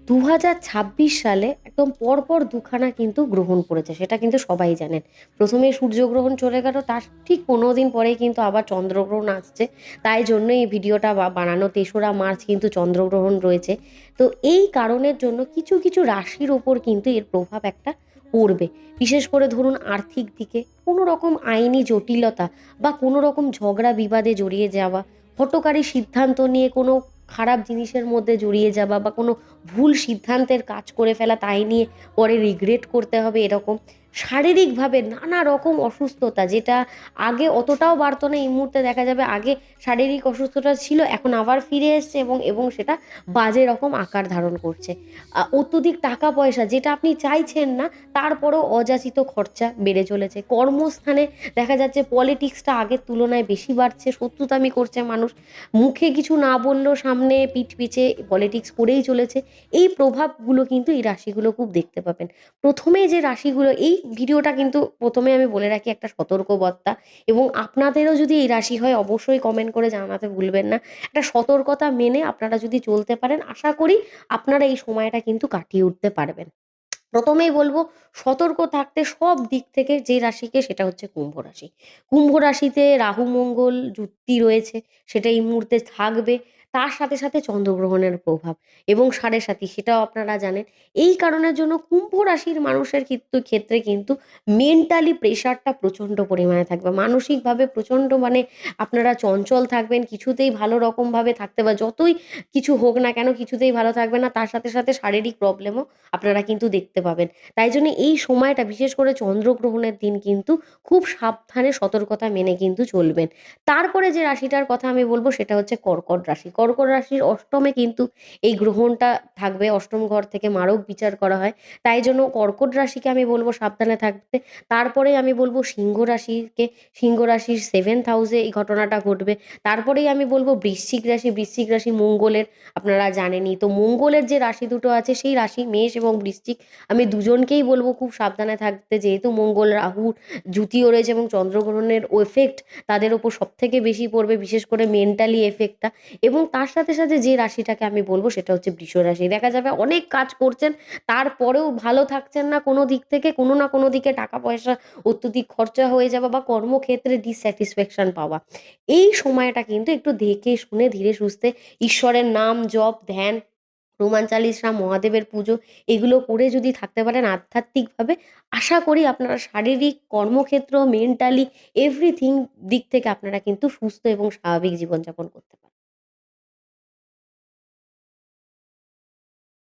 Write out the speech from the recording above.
2026 সালে একদম পরপর দুখানা কিন্তু গ্রহণ পড়েছে, সেটা কিন্তু সবাই জানেন। প্রথমে সূর্যগ্রহণ চলে গেল, তার ঠিক 15 দিন পরেই কিন্তু আবার চন্দ্রগ্রহণ আসছে। তাই জন্য এই ভিডিওটা বানানো। 3রা মার্চ কিন্তু চন্দ্রগ্রহণ রয়েছে। তো এই কারণের জন্য কিছু কিছু রাশির ওপর কিন্তু এর প্রভাব একটা পড়বে। বিশেষ করে ধরুন আর্থিক দিকে কোনো রকম আইনি জটিলতা বা কোনো রকম ঝগড়া বিবাদে জড়িয়ে যাওয়া, হঠকারী সিদ্ধান্ত নিয়ে কোনো খারাপ জিনিসের মধ্যে জড়িয়ে যাওয়া বা কোনো ভুল সিদ্ধান্তের কাজ করে ফেলা, তাই নিয়ে পরে রিগ্রেট করতে হবে এরকম। শারীরিকভাবে নানা রকম অসুস্থতা, যেটা আগে অতটাও বাড়তো না, এই মুহূর্তে দেখা যাবে আগে শারীরিক অসুস্থতা ছিল, এখন আবার ফিরে এসছে এবং এবং সেটা বাজে রকম আকার ধারণ করছে। অত্যধিক টাকা পয়সা, যেটা আপনি চাইছেন না, তারপরেও অযাচিত খরচা বেড়ে চলেছে। কর্মস্থানে দেখা যাচ্ছে পলিটিক্সটা আগের তুলনায় বেশি বাড়ছে, শত্রুতামি করছে মানুষ, মুখে কিছু না বললেও সামনে পিঠ পিছে পলিটিক্স করেই চলেছে। এই প্রভাবগুলো কিন্তু এই রাশিগুলো খুব দেখতে পাবেন। প্রথমে যে রাশিগুলো, এই ভিডিওটা কিন্তু প্রথমে আমি বলে রাখি একটা সতর্কবার্তা, এবং আপনাদেরও যদি এই রাশি হয় অবশ্যই কমেন্ট করে জানাতে ভুলবেন না। একটা সতর্কতা মেনে আপনারা যদি চলতে পারেন, আশা করি আপনারা এই সময়টা কিন্তু কাটিয়ে উঠতে পারবেন। প্রথমেই বলবো, সতর্ক থাকতে সব দিক থেকে যে রাশিকে, সেটা হচ্ছে কুম্ভ রাশি। কুম্ভ রাশিতে রাহু মঙ্গল যুক্তি রয়েছে, সেটা এই মুহূর্তে থাকবে। তার সাথে সাথে চন্দ্রগ্রহণের প্রভাব এবং সাড়ে সাথী, সেটাও আপনারা জানেন। এই কারণের জন্য কুম্ভ রাশির মানুষের ক্ষেত্রে কিন্তু মেন্টালি প্রেশারটা প্রচণ্ড পরিমাণে থাকবে, মানসিকভাবে প্রচণ্ড, মানে আপনারা চঞ্চল থাকবেন, কিছুতেই ভালো রকমভাবে থাকতে, বা যতই কিছু হোক না কেন কিছুতেই ভালো থাকবে না। তার সাথে সাথে শারীরিক প্রবলেমও আপনারা কিন্তু দেখতে পাবেন। তাই জন্য এই সময়টা, বিশেষ করে চন্দ্রগ্রহণের দিন কিন্তু খুব সাবধানে সতর্কতা মেনে কিন্তু চলবেন। তারপরে যে রাশিটার কথা আমি বলবো, সেটা হচ্ছে কর্কট রাশি। কর্কট রাশির অষ্টমে কিন্তু এই গ্রহণটা থাকবে, অষ্টম ঘর থেকে মারক বিচার করা হয়। তাই জন্য কর্কট রাশিকে আমি বলবো সাবধানে থাকতে। তারপরে আমি বলবো সিংহ রাশিকে, সিংহ রাশির 7th হাউসে এই ঘটনাটা ঘটবে। তারপরেই আমি বলবো বৃশ্চিক রাশি, বৃশ্চিক রাশি মঙ্গলের, আপনারা জানেনই তো মঙ্গলের যে রাশি দুটো আছে, সেই রাশি মেষ এবং বৃশ্চিক, আমি দুজনকেই বলবো খুব সাবধানে থাকতে, যেহেতু মঙ্গল রাহুর যুতিও রয়েছে এবং চন্দ্রগ্রহণের এফেক্ট তাদের ওপর সব থেকে বেশি পড়বে, বিশেষ করে মেন্টালি এফেক্টটা। এবং তার সাথে সাথে যে রাশিটাকে আমি বলবো, সেটা হচ্ছে বৃষ রাশি। দেখা যাবে অনেক কাজ করছেন, তারপরেও ভালো থাকছেন না, কোনো দিক থেকে কোনো না কোনো দিকে টাকা পয়সা অত্যধিক খরচা হয়ে যাওয়া বা কর্মক্ষেত্রে ডিসস্যাটিসফ্যাকশন পাওয়া। এই সময়টা কিন্তু একটু দেখে শুনে ধীরে সুস্থে ঈশ্বরের নাম জপ, ধ্যান, হনুমান চালিসা, মহাদেবের পুজো, এগুলো করে যদি থাকতে পারেন আধ্যাত্মিকভাবে, আশা করি আপনারা শারীরিক, কর্মক্ষেত্র, মেন্টালি, এভরিথিং দিক থেকে আপনারা কিন্তু সুস্থ এবং স্বাভাবিক জীবনযাপন করতে পারবেন।